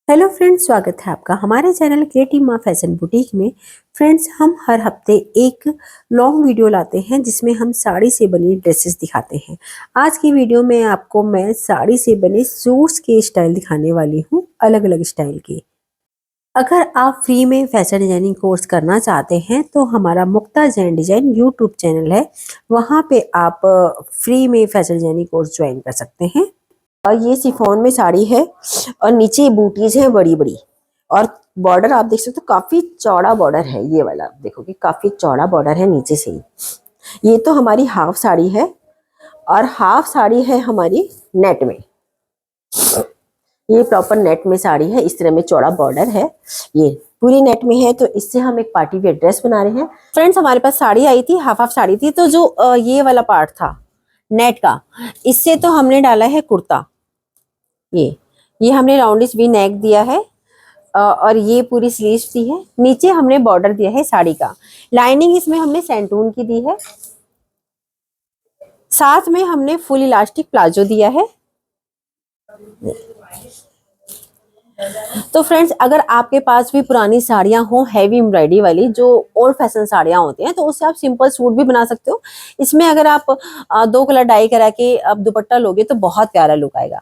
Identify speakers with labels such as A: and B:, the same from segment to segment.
A: Hello friends, स्वागत है आपका हमारे चैनल क्रिएटिव माँ फैशन बुटीक में। फ्रेंड्स, हम हर हफ्ते एक लॉन्ग वीडियो लाते हैं जिसमें हम साड़ी से बनी ड्रेसेस दिखाते हैं। आज की वीडियो में आपको मैं साड़ी से बने सूट्स के स्टाइल दिखाने वाली हूँ, अलग अलग स्टाइल के। अगर आप फ्री में फैशन डिजाइनिंग कोर्स करना चाहते हैं तो हमारा मुक्ता जैन डिजाइन यूट्यूब चैनल है, वहाँ पे आप फ्री में फैशन डिजाइनिंग कोर्स ज्वाइन कर सकते हैं। और ये शिफॉन में साड़ी है और नीचे बूटीज है बड़ी बड़ी। और बॉर्डर आप देख सकते हो, काफी चौड़ा बॉर्डर है। ये वाला आप देखोगे काफी चौड़ा बॉर्डर है नीचे से ही। ये तो हमारी हाफ साड़ी है और हाफ साड़ी है हमारी नेट में। ये प्रॉपर नेट में साड़ी है, इस तरह में चौड़ा बॉर्डर है। ये पूरी नेट में है, तो इससे हम एक पार्टी वेयर ड्रेस बना रहे हैं। फ्रेंड्स, हमारे पास साड़ी आई थी, हाफ हाफ साड़ी थी, तो जो ये वाला पार्ट था नेट का, इससे तो हमने डाला है कुर्ता। ये हमने राउंडिश वी नेक दिया है और ये पूरी स्लीव्स दी है। नीचे हमने बॉर्डर दिया है साड़ी का। लाइनिंग इसमें हमने सेंटून की दी है। साथ में हमने फुल इलास्टिक प्लाजो दिया है। तो फ्रेंड्स, अगर आपके पास भी पुरानी साड़ियां हो हैवी एम्ब्रॉयडरी वाली, जो ओल्ड फैशन साड़ियां होती हैं, तो उससे आप सिंपल सूट भी बना सकते हो। इसमें अगर आप 2 कलर डाई करा के आप दुपट्टा लोगे तो बहुत प्यारा लुक आएगा।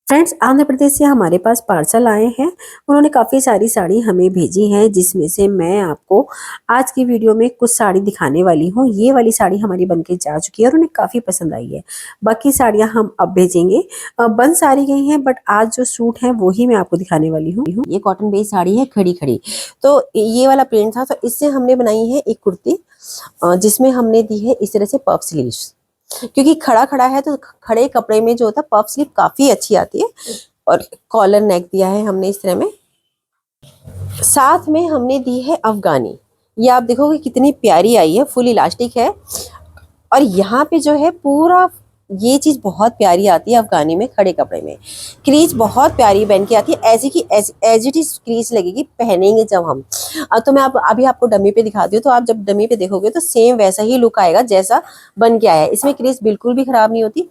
A: फ्रेंड्स, आंध्र प्रदेश से हमारे पास पार्सल आए हैं। उन्होंने काफ़ी सारी साड़ी हमें भेजी हैं, जिसमें से मैं आपको आज की वीडियो में कुछ साड़ी दिखाने वाली हूँ। ये वाली साड़ी हमारी बनके जा चुकी है और उन्हें काफ़ी पसंद आई है। बाकी साड़ियाँ हम अब भेजेंगे। बन सारी गई हैं, बट आज जो सूट है वो ही मैं आपको दिखाने वाली हूँ। ये कॉटन बेस्ड साड़ी है, खड़ी खड़ी। तो ये वाला प्रिंट था, तो इससे हमने बनाई है एक कुर्ती, जिसमें हमने दी है इस तरह से पफ स्लीव्स। क्योंकि खड़ा खड़ा है तो खड़े कपड़े में जो होता है पफ स्लीव काफी अच्छी आती है। और कॉलर नेक दिया है हमने इस तरह में। साथ में हमने दी है अफगानी। ये आप देखोगे कितनी प्यारी आई है, फुल इलास्टिक है। और यहाँ पे जो है पूरा ये चीज बहुत प्यारी आती है अफगानी में, खड़े कपड़े में। क्रीज बहुत प्यारी बन के आती है, ऐसी की एज इट इज क्रीज लगेगी पहनेंगे जब हम। तो मैं अभी आपको डमी पे दिखाती हूँ, तो आप जब डमी पे देखोगे तो सेम वैसा ही लुक आएगा जैसा बन के आया है। इसमें क्रीज बिल्कुल भी खराब नहीं होती।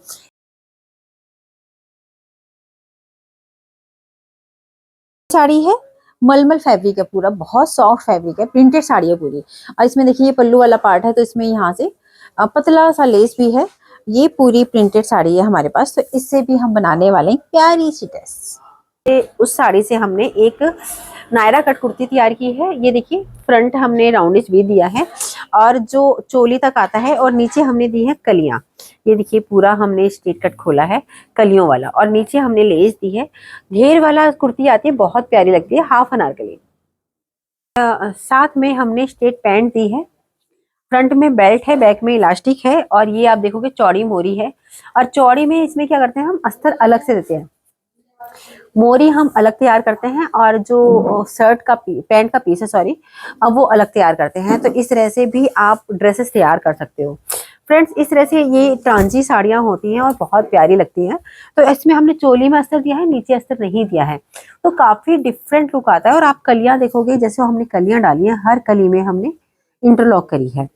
A: साड़ी है, मलमल फैब्रिक है, पूरा बहुत सॉफ्ट फैब्रिक है, प्रिंटेड साड़ी है पूरी। और इसमें देखिए ये पल्लू वाला पार्ट है, तो इसमें यहाँ से पतला सा लेस भी है। ये पूरी प्रिंटेड साड़ी है हमारे पास, तो इससे भी हम बनाने वाले हैं प्यारी सी ड्रेस। उस साड़ी से हमने एक नायरा कट कुर्ती तैयार की है। ये देखिए फ्रंट हमने राउंडिश भी दिया है और जो चोली तक आता है, और नीचे हमने दी है कलियां। ये देखिए पूरा हमने स्ट्रेट कट खोला है कलियों वाला, और नीचे हमने लेस दी है। घेर वाला कुर्ती आती है, बहुत प्यारी लगती है, हाफ अनारकली। साथ में हमने स्ट्रेट पैंट दी है। फ्रंट में बेल्ट है, बैक में इलास्टिक है, और ये आप देखोगे चौड़ी मोरी है। और चौड़ी में इसमें क्या करते हैं, हम अस्तर अलग से देते हैं, मोरी हम अलग तैयार करते हैं, और जो शर्ट का पैंट का पीस है, सॉरी, अब वो अलग तैयार करते हैं। तो इस तरह से भी आप ड्रेसेस तैयार कर सकते हो। फ्रेंड्स, इस तरह से ये ट्रांजी साड़ियाँ होती हैं और बहुत प्यारी लगती हैं। तो इसमें हमने चोली में अस्तर दिया है, नीचे अस्तर नहीं दिया है, तो काफी डिफरेंट लुक आता है। और आप कलियां देखोगे, जैसे हमने कलियां डाली हैं, हर कली में हमने इंटरलॉक करी है।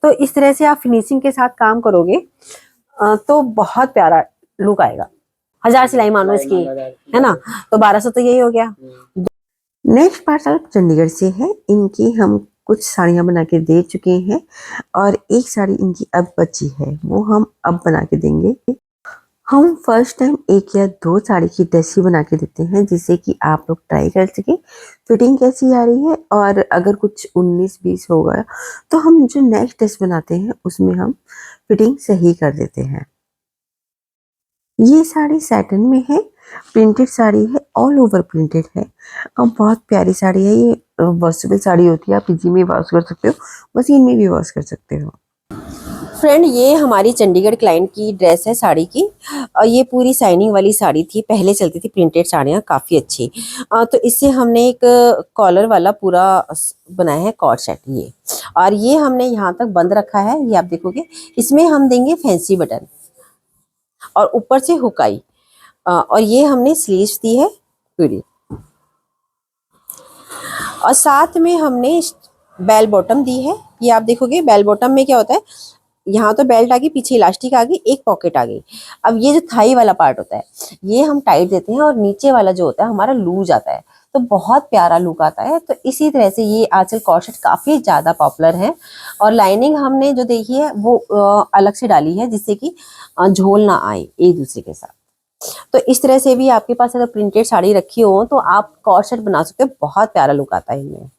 A: तो इस तरह से आप फिनिशिंग के साथ काम करोगे तो बहुत प्यारा लुक आएगा। 1000 सिलाई मानो इसकी, है ना, तो 1200 तो यही हो गया। नेक्स्ट पार्सल चंडीगढ़ से है। इनकी हम कुछ साड़ियाँ बना के दे चुके हैं, और एक साड़ी इनकी अब बची है, वो हम अब बना के देंगे। हम फर्स्ट टाइम 1 या 2 साड़ी की ड्रेस ही बना के देते हैं, जिससे कि आप लोग ट्राई कर सके फिटिंग कैसी आ रही है। और अगर कुछ 19-20 हो गया तो हम जो नेक्स्ट ड्रेस बनाते हैं उसमें हम फिटिंग सही कर देते हैं। ये साड़ी सैटिन में है, प्रिंटेड साड़ी है, ऑल ओवर प्रिंटेड है, और बहुत प्यारी साड़ी है। ये वॉशेबल साड़ी होती है, आप इजी में वॉश कर सकते हो, मशीन में भी वॉश कर सकते हो। फ्रेंड, ये हमारी चंडीगढ़ क्लाइंट की ड्रेस है साड़ी की, और ये पूरी शाइनिंग वाली साड़ी थी, पहले चलती थी प्रिंटेड साड़ियाँ काफ़ी अच्छी। तो इससे हमने एक कॉलर वाला पूरा बनाया है कॉर्ड सेट ये, और ये हमने यहाँ तक बंद रखा है। ये आप देखोगे, इसमें हम देंगे फैंसी बटन और ऊपर से हुकाई, और ये हमने स्लीव्स दी है पूरी। और साथ में हमने बेल बॉटम दी है। ये आप देखोगे बेल बॉटम में क्या होता है, यहाँ तो बेल्ट आ गई, पीछे इलास्टिक आ गई, एक पॉकेट आ गई। अब ये जो थाई वाला पार्ट होता है ये हम टाइट देते हैं और नीचे वाला जो होता है हमारा लूज आता है, तो बहुत प्यारा लुक आता है। तो इसी तरह से ये आजकल कॉर्ड सेट काफी ज्यादा पॉपुलर है। और लाइनिंग हमने जो देखी है वो अलग से डाली है जिससे कि झोल ना आए एक दूसरे के साथ। तो इस तरह से भी आपके पास अगर प्रिंटेड साड़ी रखी हो तो आप कॉर्ड सेट बना सकते हो, बहुत प्यारा लुक आता है इनमें।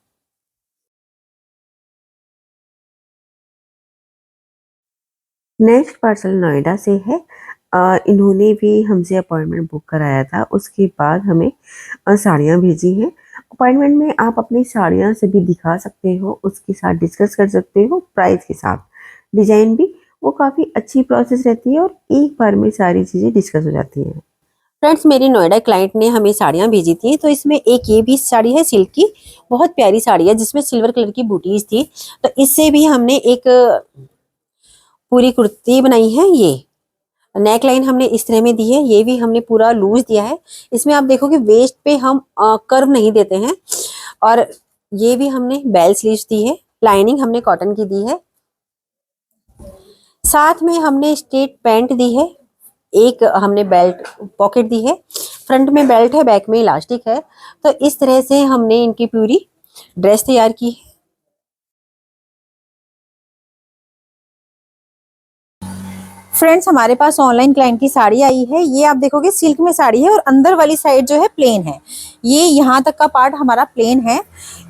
A: नेक्स्ट पार्सल नोएडा से है। इन्होंने भी हमसे अपॉइंटमेंट बुक कराया था, उसके बाद हमें साड़ियाँ भेजी हैं। अपॉइंटमेंट में आप अपनी साड़ियाँ से भी दिखा सकते हो, उसके साथ डिस्कस कर सकते हो, प्राइस के साथ, डिजाइन भी। वो काफ़ी अच्छी प्रोसेस रहती है और एक बार में सारी चीज़ें डिस्कस हो जाती हैं। फ्रेंड्स, मेरी नोएडा क्लाइंट ने हमें साड़ियाँ भेजी थी, तो इसमें एक ये भी साड़ी है सिल्क की, बहुत प्यारी साड़ी है जिसमें सिल्वर कलर की बूटीज थी। तो इससे भी हमने एक पूरी कुर्ती बनाई है। ये नेक लाइन हमने इस तरह में दी है, ये भी हमने पूरा लूज दिया है। इसमें आप देखोगे वेस्ट पे हम कर्व नहीं देते हैं। और ये भी हमने बेल स्लीव्स दी है, लाइनिंग हमने कॉटन की दी है, साथ में हमने स्ट्रेट पैंट दी है, एक हमने बेल्ट पॉकेट दी है, फ्रंट में बेल्ट है, बैक में इलास्टिक है। तो इस तरह से हमने इनकी पूरी ड्रेस तैयार की है। फ्रेंड्स, हमारे पास ऑनलाइन क्लाइंट की साड़ी आई है। ये आप देखोगे सिल्क में साड़ी है और अंदर वाली साइड जो है प्लेन है। ये यहाँ तक का पार्ट हमारा प्लेन है।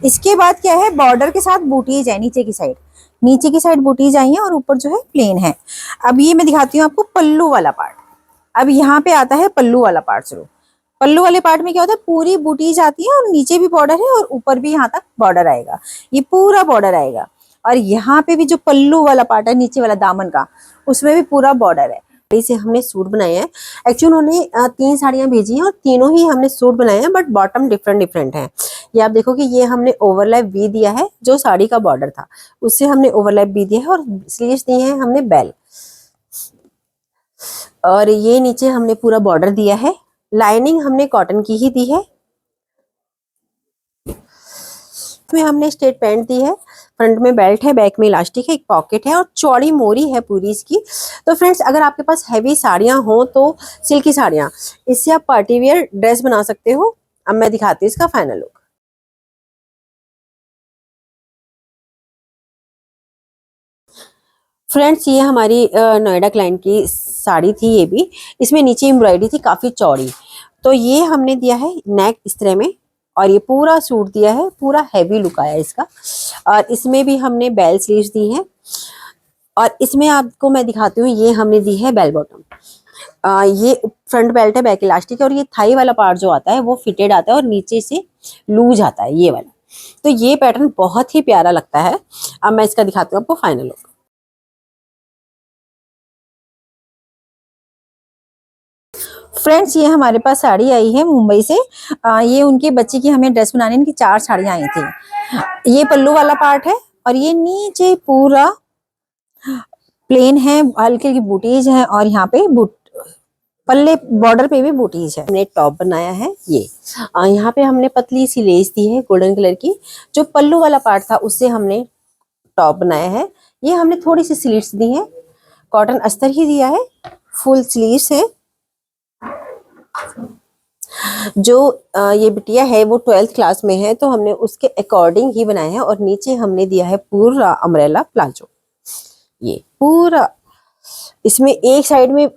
A: इसके बाद क्या है, बॉर्डर के साथ बूटीज है, नीचे की साइड, नीचे की साइड बूटीज आई है और ऊपर जो है प्लेन है। अब ये मैं दिखाती हूँ आपको पल्लू वाला पार्ट। अब यहाँ पे आता है पल्लू वाला पार्ट। चलो, पल्लू वाले पार्ट में क्या होता है, पूरी बूटीज आती है और नीचे भी बॉर्डर है और ऊपर भी यहाँ तक बॉर्डर आएगा, ये पूरा बॉर्डर आएगा। और यहाँ पे भी जो पल्लू वाला पार्ट है नीचे वाला दामन का, उसमें भी पूरा बॉर्डर है। से हमने सूट बनाए हैं। एक्चुअली उन्होंने 3 साड़ियां भेजी हैं और तीनों ही हमने सूट बनाए हैं, बट बॉटम डिफरेंट डिफरेंट है। ये आप देखो कि ये हमने ओवरलैप वी दिया है, जो साड़ी का बॉर्डर था उससे हमने ओवरलैप वी दिया है, और स्लीव्स दिए हैं हमने बेल, और ये नीचे हमने पूरा बॉर्डर दिया है। लाइनिंग हमने कॉटन की ही दी है। में हमने स्ट्रेट पैंट दी है, फ्रंट में बेल्ट है, बैक में इलास्टिक है, एक पॉकेट है और चौड़ी मोरी है पूरी इसकी। तो फ्रेंड्स, अगर आपके पास हैवी साड़ियां हो तो सिल्की साड़ियां, इससे आप पार्टी वियर ड्रेस बना सकते हो। अब मैं दिखाती हूँ इसका फाइनल लुक। फ्रेंड्स, ये हमारी नोएडा क्लाइंट की साड़ी थी। ये भी, इसमें नीचे एम्ब्रॉयडरी थी काफी चौड़ी। तो ये हमने दिया है नेक इस तरह में, और ये पूरा सूट दिया है, पूरा हैवी लुक आया इसका। और इसमें भी हमने बेल स्लीव्स दी हैं, और इसमें आपको मैं दिखाती हूँ, ये हमने दी है बेल बॉटम। ये फ्रंट बेल्ट है, बैक इलास्टिक है, और ये थाई वाला पार्ट जो आता है वो फिटेड आता है और नीचे से लूज आता है ये वाला। तो ये पैटर्न बहुत ही प्यारा लगता है। अब मैं इसका दिखाती हूँ आपको फाइनल लुक। फ्रेंड्स, ये हमारे पास साड़ी आई है मुंबई से। ये उनके बच्चे की हमें ड्रेस बनाने, इनकी 4 साड़ियां आई थी। ये पल्लू वाला पार्ट है और ये नीचे पूरा प्लेन है, हल्की हल्की बूटीज है, और यहाँ पे पल्ले बॉर्डर पे भी बूटीज है। हमने टॉप बनाया है ये। यहाँ पे हमने पतली सी लेस दी है गोल्डन कलर की। जो पल्लू वाला पार्ट था उससे हमने टॉप बनाया है। ये हमने थोड़ी सी स्लीव्स दी है, कॉटन अस्तर ही दिया है, फुल स्लीव्स है। जो ये बिटिया है वो 12th क्लास में है, तो हमने उसके अकॉर्डिंग ही बनाया है। और नीचे हमने दिया है पूरा अम्ब्रेला प्लाजो। ये पूरा, इसमें एक साइड में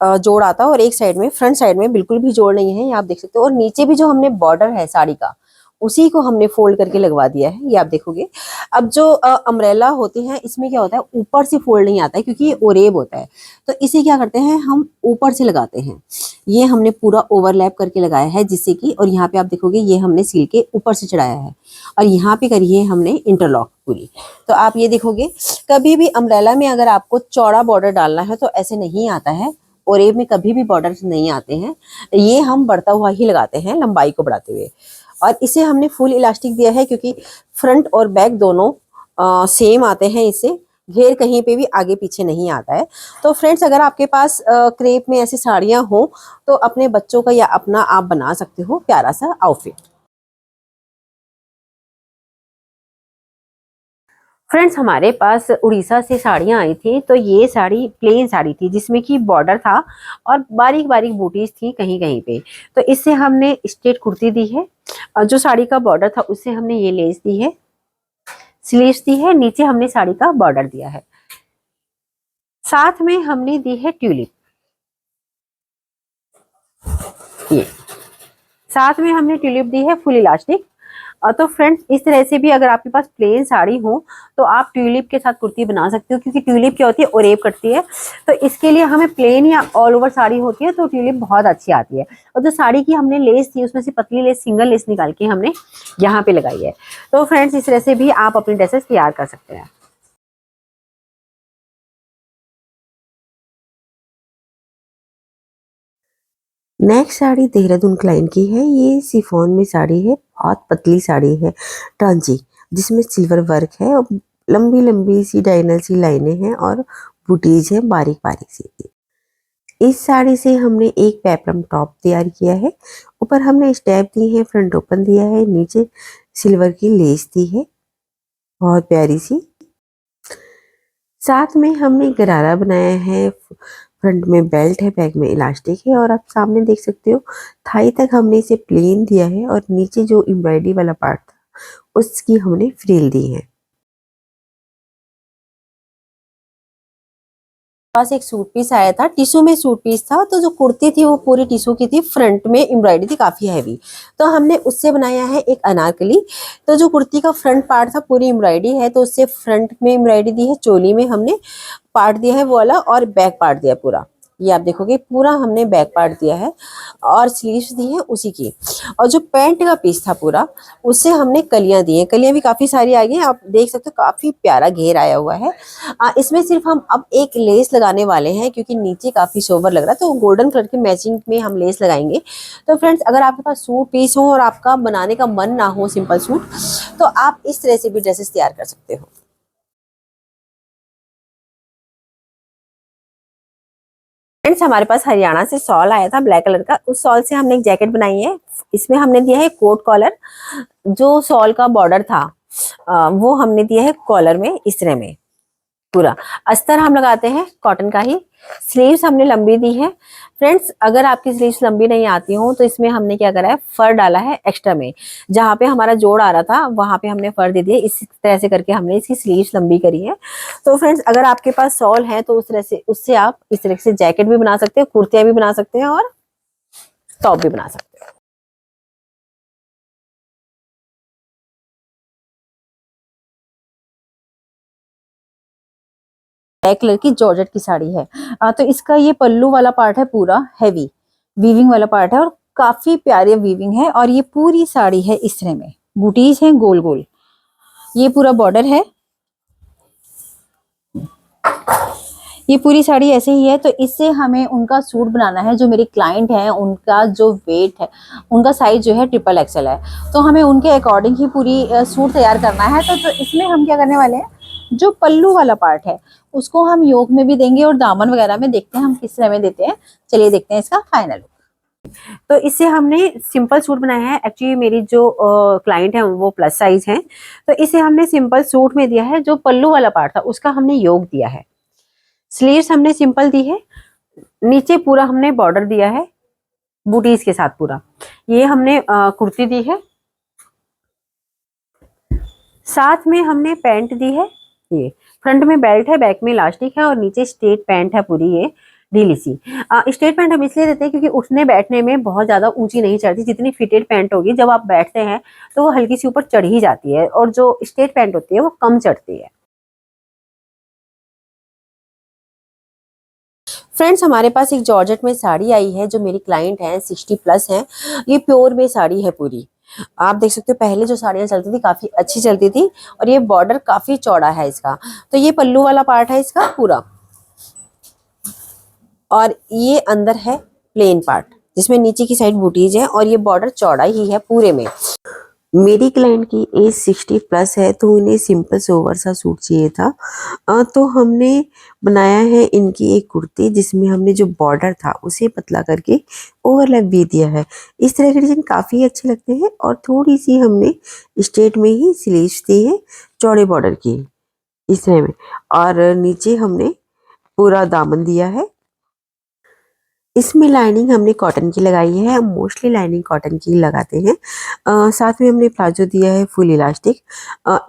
A: जोड़ आता है और एक साइड में, फ्रंट साइड में बिल्कुल भी जोड़ नहीं है, ये आप देख सकते हो। और नीचे भी जो हमने बॉर्डर है साड़ी का, उसी को हमने फोल्ड करके लगवा दिया है, ये आप देखोगे। अब जो अम्ब्रेला होते हैं इसमें क्या होता है, ऊपर से फोल्ड नहीं आता है क्योंकि ये ओरेब होता है। तो इसे क्या करते हैं, हम ऊपर से लगाते हैं। ये हमने पूरा ओवरलैप करके लगाया है जिससे कि, और यहाँ पे आप देखोगे ये हमने सिल के ऊपर से चढ़ाया है, और यहाँ पे करिए हमने इंटरलॉक पूरी। तो आप ये देखोगे, कभी भी अम्ब्रेला में अगर आपको चौड़ा बॉर्डर डालना है तो ऐसे नहीं आता है, ओरेब में कभी भी बॉर्डर नहीं आते हैं। ये हम बढ़ता हुआ ही लगाते हैं, लंबाई को बढ़ाते हुए। और इसे हमने फुल इलास्टिक दिया है क्योंकि फ्रंट और बैक दोनों सेम आते हैं, इससे घेर कहीं पे भी आगे पीछे नहीं आता है। तो फ्रेंड्स, अगर आपके पास क्रेप में ऐसी साड़ियां हो तो अपने बच्चों का या अपना आप बना सकते हो प्यारा सा आउटफिट। फ्रेंड्स हमारे पास उड़ीसा से साड़ियाँ आई थी, तो ये साड़ी प्लेन साड़ी थी जिसमें कि बॉर्डर था और बारीक बारीक बूटीज थी कहीं कहीं पे। तो इससे हमने स्ट्रेट कुर्ती दी है और जो साड़ी का बॉर्डर था उससे हमने ये लेस दी है, स्लीव्स दी है, नीचे हमने साड़ी का बॉर्डर दिया है, साथ में हमने दी है ट्यूलिप। ये साथ में हमने ट्यूलिप दी है फुल इलास्टिक। तो फ्रेंड्स इस तरह से भी अगर आपके पास प्लेन साड़ी हो तो आप ट्यूलिप के साथ कुर्ती बना सकते हो, क्योंकि ट्यूलिप क्या होती है, ओरेप करती है। तो इसके लिए हमें प्लेन या ऑल ओवर साड़ी होती है तो ट्यूलिप बहुत अच्छी आती है। और जो साड़ी की हमने लेस थी उसमें से पतली लेस, सिंगल लेस निकाल के हमने यहाँ पे लगाई है। तो फ्रेंड्स इस तरह से भी आप अपनी ड्रेसेस तैयार कर सकते हैं।
B: नेक्स्ट साड़ी देहरादून क्लाइंट की है। ये शिफॉन में साड़ी है, बहुत पतली साड़ी है टांची, जिसमें सिल्वर वर्क है और लंबी लंबी सी डायनल सी लाइनें हैं और बूटीज है बारीक बारीक सी। इस साड़ी से हमने एक पेपरम टॉप तैयार किया है। ऊपर हमने स्टेप दी है, फ्रंट ओपन दिया है, नीचे सिल्वर की लेस दी है बहुत प्यारी सी। साथ में हमने गरारा बनाया है, फ्रंट में बेल्ट है, बैक में इलास्टिक है और आप सामने देख सकते हो थाई तक हमने इसे प्लेन दिया है और नीचे जो एम्ब्रॉयडरी वाला पार्ट था उसकी हमने फ्रिल दी है।
A: पास एक सूट पीस आया था, टिश्यू में सूट पीस था, तो जो कुर्ती थी वो पूरी टिश्यू की थी, फ्रंट में एम्ब्रॉयडरी थी काफी हैवी, तो हमने उससे बनाया है एक अनारकली। तो जो कुर्ती का फ्रंट पार्ट था पूरी एम्ब्रॉयडरी है, तो उससे फ्रंट में एम्ब्रॉयडरी दी है, चोली में हमने पार्ट दिया है वो वाला और बैक पार्ट दिया पूरा। ये आप देखोगे पूरा हमने बैक पार्ट दिया है और स्लीव्स दी है उसी की। और जो पैंट का पीस था पूरा उससे हमने कलियां दी हैं, कलियां भी काफी सारी आ गई हैं, आप देख सकते हो काफी प्यारा घेर आया हुआ है। इसमें सिर्फ हम अब एक लेस लगाने वाले हैं क्योंकि नीचे काफी सोबर लग रहा है, तो गोल्डन कलर के मैचिंग में हम लेस लगाएंगे। तो फ्रेंड्स अगर आपके पास सूट पीस हो और आपका बनाने का मन ना हो सिंपल सूट, तो आप इस तरह से भी ड्रेसेस तैयार कर सकते हो। फ्रेंड्स हमारे पास हरियाणा से शॉल आया था ब्लैक कलर का, उस शॉल से हमने एक जैकेट बनाई है। इसमें हमने दिया है कोट कॉलर, जो शॉल का बॉर्डर था वो हमने दिया है कॉलर में इस तरह में पूरा। अस्तर हम लगाते हैं कॉटन का ही। स्लीव्स हमने लंबी दी है। फ्रेंड्स अगर आपकी स्लीव्स लंबी नहीं आती हो तो इसमें हमने क्या करा है, फर डाला है एक्स्ट्रा में, जहाँ पे हमारा जोड़ आ रहा था वहां पे हमने फर दे दिया, इस तरह से करके हमने इसकी स्लीव्स लंबी करी है। तो फ्रेंड्स अगर आपके पास शॉल है तो उस तरह से उससे आप इस तरह से जैकेट भी बना सकते हो, कुर्तियां भी बना सकते हैं और टॉप भी बना सकते हैं। ब्लैक कलर की जॉर्जेट की साड़ी है। तो इसका ये पल्लू वाला पार्ट है पूरा हैवी वीविंग वाला पार्ट है और काफी प्यारी वीविंग है, और ये पूरी साड़ी है इस तरह में, बूटीज हैं गोल गोल, ये पूरा बॉर्डर है, ये पूरी साड़ी ऐसे ही है। तो इससे हमें उनका सूट बनाना है, जो मेरे क्लाइंट हैं उनका जो वेट है, उनका साइज जो है ट्रिपल एक्सएल है, तो हमें उनके अकॉर्डिंग ही पूरी सूट तैयार करना है। तो इसमें हम क्या करने वाले हैं, जो पल्लू वाला पार्ट है उसको हम योक में भी देंगे और दामन वगैरह में देखते हैं हम किस तरह में देते हैं। चलिए देखते हैं इसका फाइनल। तो इससे हमने सिंपल सूट बनाया है। एक्चुअली मेरी जो क्लाइंट है वो प्लस साइज है, तो इसे हमने सिंपल सूट में दिया है। जो पल्लू वाला पार्ट था उसका हमने योग दिया है, स्लीव्स हमने सिंपल दी है, नीचे पूरा हमने बॉर्डर दिया है बूटीज के साथ पूरा। ये हमने कुर्ती दी है, साथ में हमने पैंट दी है। ये फ्रंट में बेल्ट है, बैक में इलास्टिक है और नीचे स्ट्रेट पैंट है पूरी, ये ढीली सी। स्ट्रेट पैंट हम इसलिए देते हैं क्योंकि उठने बैठने में बहुत ज्यादा ऊंची नहीं चढ़ती। जितनी फिटेड पैंट होगी जब आप बैठते हैं तो वो हल्की सी ऊपर चढ़ ही जाती है, और जो स्ट्रेट पैंट होती है वो कम चढ़ती है। फ्रेंड्स हमारे पास एक जॉर्जेट में साड़ी आई है, जो मेरी क्लाइंट है 60 प्लस है। ये प्योर में साड़ी है पूरी, आप देख सकते हो पहले जो साड़ियाँ चलती थी काफी अच्छी चलती थी, और ये बॉर्डर काफी चौड़ा है इसका। तो ये पल्लू वाला पार्ट है इसका पूरा, और ये अंदर है प्लेन पार्ट जिसमें नीचे की साइड बूटीज है, और ये बॉर्डर चौड़ा ही है पूरे में।
B: मेरी क्लाइंट की एज 60 प्लस है, तो उन्हें सिंपल सोवर सा सूट चाहिए था। तो हमने बनाया है इनकी एक कुर्ती, जिसमें हमने जो बॉर्डर था उसे पतला करके ओवरलैप भी दिया है। इस तरह के डिजाइन काफ़ी अच्छे लगते हैं, और थोड़ी सी हमने स्ट्रेट में ही स्लीव्स दी है चौड़े बॉर्डर की। इस तरह में। और नीचे हमने पूरा दामन दिया है। इसमें लाइनिंग हमने कॉटन की लगाई है, हम मोस्टली लाइनिंग कॉटन की लगाते हैं। साथ में हमने प्लाजो दिया है फुल इलास्टिक।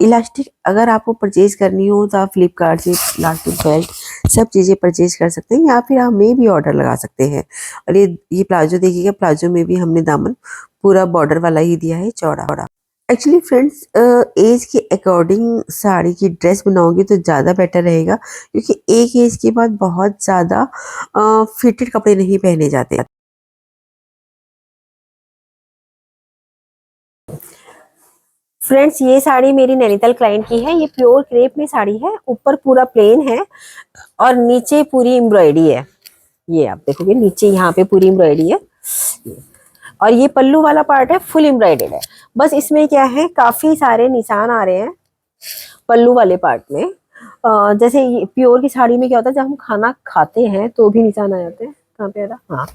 B: इलास्टिक अगर आपको परचेज करनी हो तो आप फ्लिपकार्ट से इलास्टिक बेल्ट सब चीज़ें परचेज कर सकते हैं, या फिर आप में भी ऑर्डर लगा सकते हैं। और ये प्लाजो देखिएगा, प्लाजो में भी हमने दामन पूरा बॉर्डर वाला ही दिया है, चौड़ा। एक्चुअली फ्रेंड्स, एज के अकॉर्डिंग साड़ी की ड्रेस बनाओगे तो ज़्यादा बेटर रहेगा, क्योंकि एक एज के बाद बहुत ज़्यादा फिटेड कपड़े नहीं पहने जाते। फ्रेंड्स, ये साड़ी मेरी नैनीताल क्लाइंट की है। ये प्योर क्रेप में साड़ी है, ऊपर पूरा प्लेन है और नीचे पूरी एम्ब्रॉयडरी है। ये आप देखोगे नीचे यहाँ पे पूरी एम्ब्रॉयडरी है, और ये पल्लू वाला पार्ट है फुल एम्ब्रॉयडर्ड है। बस इसमें क्या है, काफी सारे निशान आ रहे हैं पल्लू वाले पार्ट में। जैसे प्योर की साड़ी में क्या होता है, जब हम खाना खाते हैं तो भी निशान आ जाते हैं। कहाँ पे आ रहा, हाँ,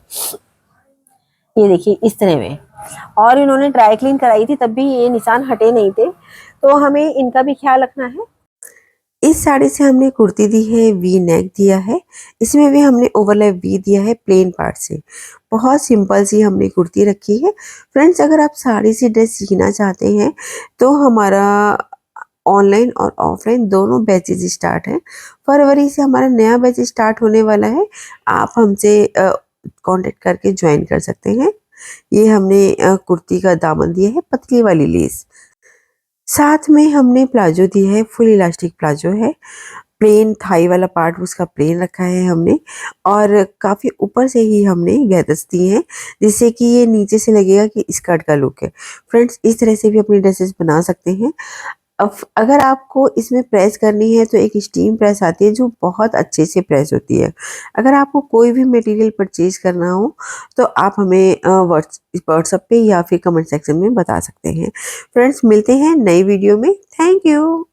B: ये देखिए इस तरह में। और इन्होंने ड्राई क्लीन कराई थी, तब भी ये निशान हटे नहीं थे, तो हमें इनका भी ख्याल रखना है। इस साड़ी से हमने कुर्ती दी है, वी नेक दिया है। इसमें भी हमने ओवरलैप वी दिया है प्लेन पार्ट से। बहुत सिंपल सी हमने कुर्ती रखी है। फ्रेंड्स, अगर आप साड़ी से ड्रेस सीखना चाहते हैं तो हमारा ऑनलाइन और ऑफलाइन दोनों बैचेज स्टार्ट हैं। फरवरी से हमारा नया बैच स्टार्ट होने वाला है। आप हमसे कांटेक्ट करके ज्वाइन कर सकते हैं। ये हमने कुर्ती का दामन दिया है पतली वाली लेस। साथ में हमने प्लाजो दिया है, फुल इलास्टिक प्लाजो है। प्लेन थाई वाला पार्ट उसका प्लेन रखा है हमने, और काफ़ी ऊपर से ही हमने गैदर्स दी हैं, जिससे कि ये नीचे से लगेगा कि स्कर्ट का लुक है। फ्रेंड्स, इस तरह से भी अपनी ड्रेसेस बना सकते हैं। अब अगर आपको इसमें प्रेस करनी है तो एक स्टीम प्रेस आती है जो बहुत अच्छे से प्रेस होती है। अगर आपको कोई भी मटेरियल परचेज करना हो तो आप हमें व्हाट्सएप पे या फिर कमेंट सेक्शन में बता सकते हैं। फ्रेंड्स, मिलते हैं नई वीडियो में। Thank you.